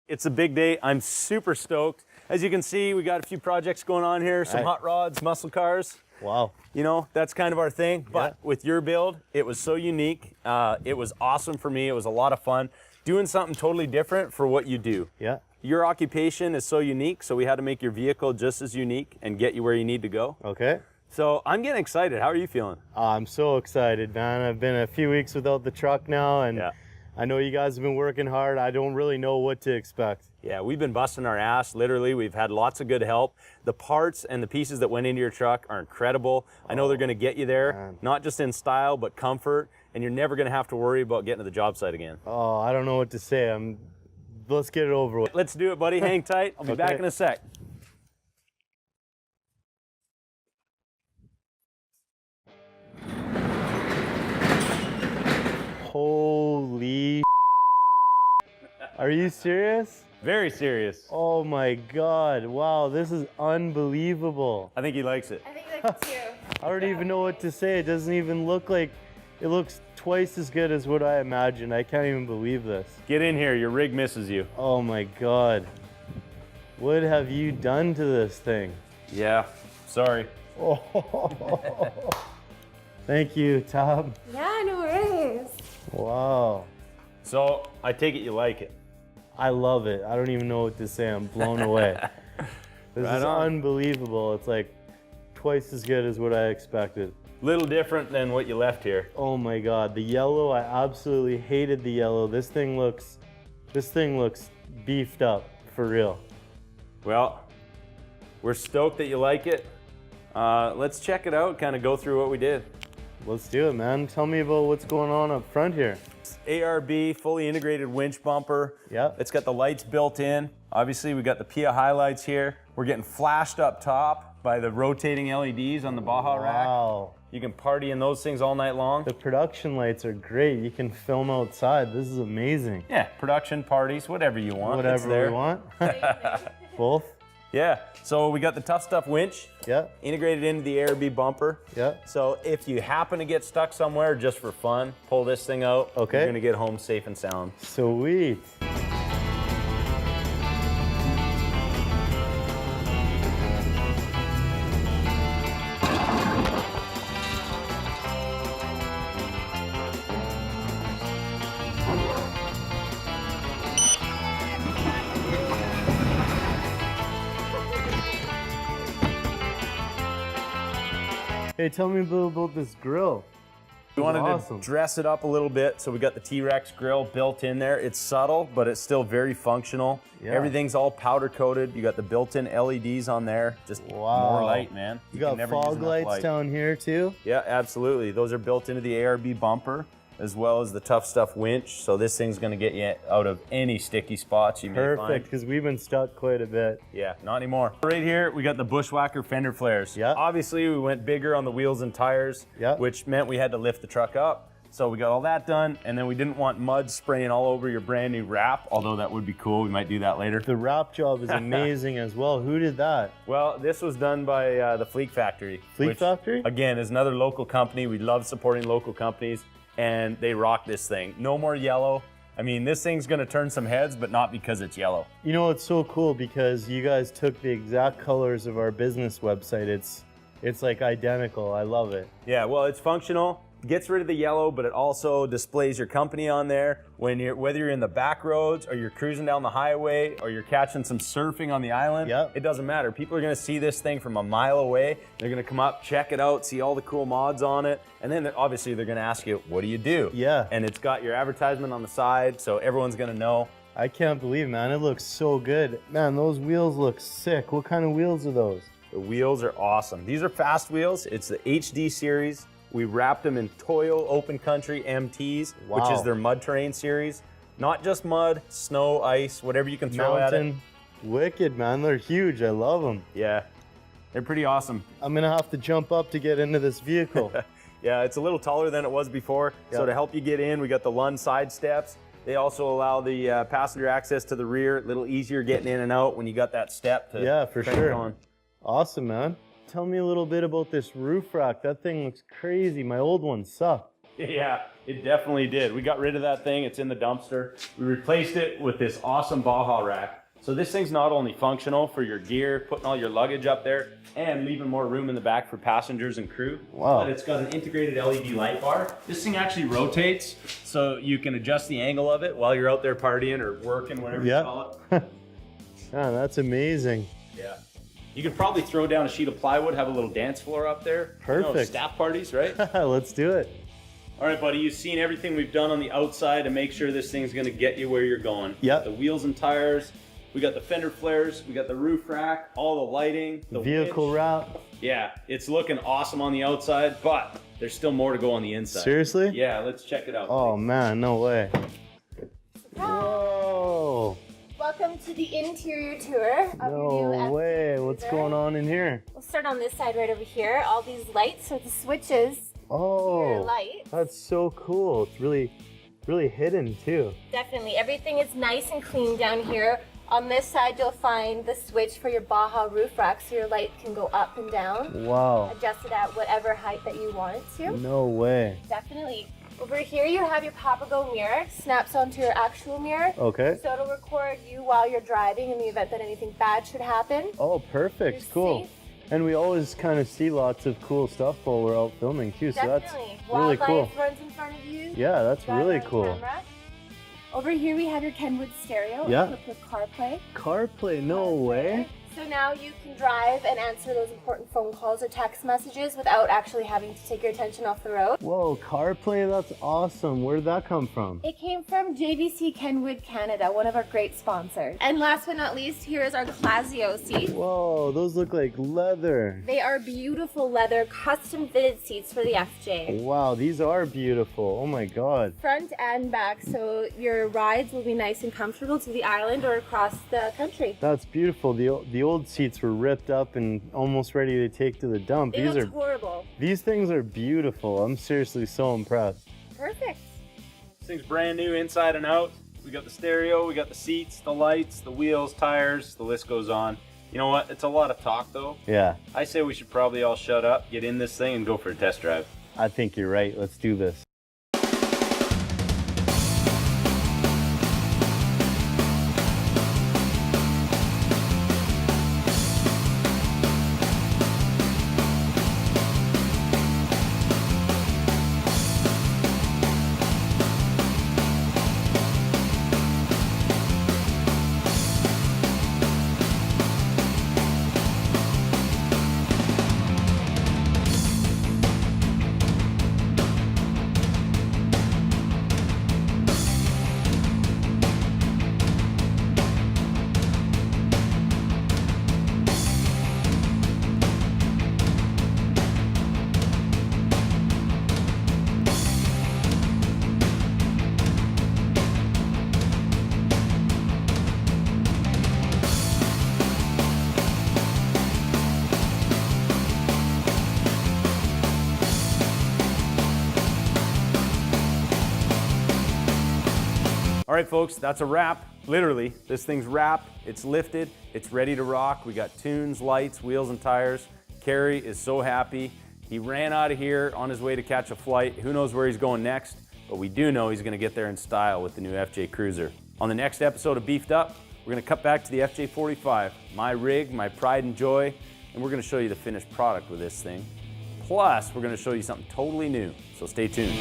It's a big day. I'm super stoked. As you can see, we got a few projects going on here, some hot rods, muscle cars. Wow. You know, that's kind of our thing. But with your build, it was so unique. It was awesome for me. It was a lot of fun. Doing something totally different for what you do. Yeah. Your occupation is so unique, so we had to make your vehicle just as unique and get you where you need to go. Okay. So I'm getting excited. How are you feeling? I'm so excited, man. I've been a few weeks without the truck now, and I know you guys have been working hard. I don't really know what to expect. Yeah, we've been busting our ass, literally. We've had lots of good help. The parts and the pieces that went into your truck are incredible. I know they're gonna get you there, not just in style, but comfort, and you're never gonna have to worry about getting to the job site again. Oh, I don't know what to say. Let's get it over with. Let's do it, buddy. Hang tight. I'll be back in a sec. Holy Are you serious? Very serious. Oh my God. Wow, this is unbelievable. I think he likes it. I think he likes it too. I don't even know what to say. It doesn't even look like, it looks twice as good as what I imagined. I can't even believe this. Get in here, your rig misses you. Oh my God. What have you done to this thing? Yeah, sorry. Oh. Thank you, Tom. Yeah, no worries. Wow. So, I take it you like it. I love it. I don't even know what to say. I'm blown away. This is unbelievable. It's like twice as good as what I expected. Little different than what you left here. Oh my God, the yellow, I absolutely hated the yellow. This thing looks beefed up, for real. Well, we're stoked that you like it. Let's check it out, kind of go through what we did. Let's do it, man. Tell me about what's going on up front here. ARB, fully integrated winch bumper. Yeah. It's got the lights built in. Obviously, we got the PIA highlights here. We're getting flashed up top by the rotating LEDs on the Baja rack. Wow. You can party in those things all night long. The production lights are great. You can film outside. This is amazing. Yeah, production, parties, whatever you want. Whatever we want. Both? Yeah, so we got the Tough Stuff winch. Yeah. Integrated into the ARB bumper. Yeah. So if you happen to get stuck somewhere just for fun, pull this thing out. Okay. You're gonna get home safe and sound. Sweet. Hey, tell me a little about this grill. We wanted to dress it up a little bit, so we got the T-Rex grill built in there. It's subtle, but it's still very functional. Yeah. Everything's all powder coated. You got the built-in LEDs on there. Just more light, man. You got fog lights down here too? Yeah, absolutely. Those are built into the ARB bumper, as well as the Tough Stuff winch. So this thing's gonna get you out of any sticky spots you may find. Perfect, because we've been stuck quite a bit. Yeah, not anymore. Right here, we got the Bushwhacker fender flares. Yeah. Obviously, we went bigger on the wheels and tires, which meant we had to lift the truck up. So we got all that done, and then we didn't want mud spraying all over your brand new wrap, although that would be cool. We might do that later. The wrap job is amazing as well. Who did that? Well, this was done by the Fleet Factory. Fleet Factory? Again, is another local company. We love supporting local companies, and they rock this thing. No more yellow. I mean, this thing's gonna turn some heads, but not because it's yellow. You know, it's so cool because you guys took the exact colors of our business website. It's like identical. I love it. Yeah, well, it's functional. Gets rid of the yellow, but it also displays your company on there. Whether you're in the back roads or you're cruising down the highway or you're catching some surfing on the island, it doesn't matter. People are gonna see this thing from a mile away. They're gonna come up, check it out, see all the cool mods on it, and then obviously they're gonna ask you, what do you do? Yeah. And it's got your advertisement on the side, so everyone's gonna know. I can't believe, man, it looks so good. Man, those wheels look sick. What kind of wheels are those? The wheels are awesome. These are fast wheels. It's the HD series. We wrapped them in Toyo Open Country MTs, which is their mud terrain series. Not just mud, snow, ice, whatever you can throw at it. Wicked, man. They're huge. I love them. Yeah, they're pretty awesome. I'm gonna have to jump up to get into this vehicle. Yeah, it's a little taller than it was before. So to help you get in, we got the Lund side steps. They also allow the passenger access to the rear. A little easier getting in and out when you got that step to for sure. Awesome, man. Tell me a little bit about this roof rack. That thing looks crazy. My old one sucked. Yeah, it definitely did. We got rid of that thing. It's in the dumpster. We replaced it with this awesome Baja rack. So this thing's not only functional for your gear, putting all your luggage up there, and leaving more room in the back for passengers and crew. Wow. But it's got an integrated LED light bar. This thing actually rotates, so you can adjust the angle of it while you're out there partying or working, whatever you call it. Yeah, that's amazing. Yeah. You could probably throw down a sheet of plywood, have a little dance floor up there. Perfect. You know, staff parties, right? Let's do it. All right, buddy, you've seen everything we've done on the outside to make sure this thing's gonna get you where you're going. Yep. The wheels and tires, we got the fender flares, we got the roof rack, all the lighting, the Vehicle winch. route. Yeah, it's looking awesome on the outside, but there's still more to go on the inside. Seriously? Yeah, let's check it out. Oh buddy. man, no way. Whoa. Welcome to the interior tour of your new No FJ way. What's Cruiser. going on in here? We'll start on this side right over here. All these lights are the switches for your Oh, lights. that's so cool. It's really hidden too. Definitely. Everything is nice and clean down here. On this side, you'll find the switch for your Baja roof rack, so your light can go up and down. Wow. Adjust it at whatever height that you want it to. No way. Definitely. Over here, you have your Papago mirror. Snaps onto your actual mirror. Okay. So it'll record you while you're driving in the event that anything bad should happen. Oh, perfect. You're Cool. safe. And we always kind of see lots of cool stuff while we're out filming too. So that's Definitely. really Wildlife cool. runs in front of you. Yeah, that's Drive really on cool. camera. Over here we have your Kenwood stereo Yeah. equipped with CarPlay. CarPlay, no way. So now you can drive and answer those important phone calls or text messages without actually having to take your attention off the road. Whoa, CarPlay, that's awesome. Where did that come from? It came from JVC Kenwood Canada, one of our great sponsors. And last but not least, here is our Clasio seat. Whoa, those look like leather. They are beautiful leather, custom fitted seats for the FJ. Wow, these are beautiful. Oh my god. Front and back, so your rides will be nice and comfortable to the island or across the country. That's beautiful. The old seats were ripped up and almost ready to take to the dump. They look horrible. These things are beautiful. I'm seriously so impressed. Perfect. This thing's brand new inside and out. We got the stereo, we got the seats, the lights, the wheels, tires, the list goes on. You know what? It's a lot of talk though. Yeah, I say we should probably all shut up, get in this thing, and go for a test drive. I think you're right. Let's do this. All right, folks, that's a wrap. Literally, this thing's wrapped, it's lifted, it's ready to rock. We got tunes, lights, wheels, and tires. Kerry is so happy. He ran out of here on his way to catch a flight. Who knows where he's going next, but we do know he's gonna get there in style with the new FJ Cruiser. On the next episode of Beefed Up, we're gonna cut back to the FJ 45, my rig, my pride and joy, and we're gonna show you the finished product with this thing. Plus, we're gonna show you something totally new, so stay tuned.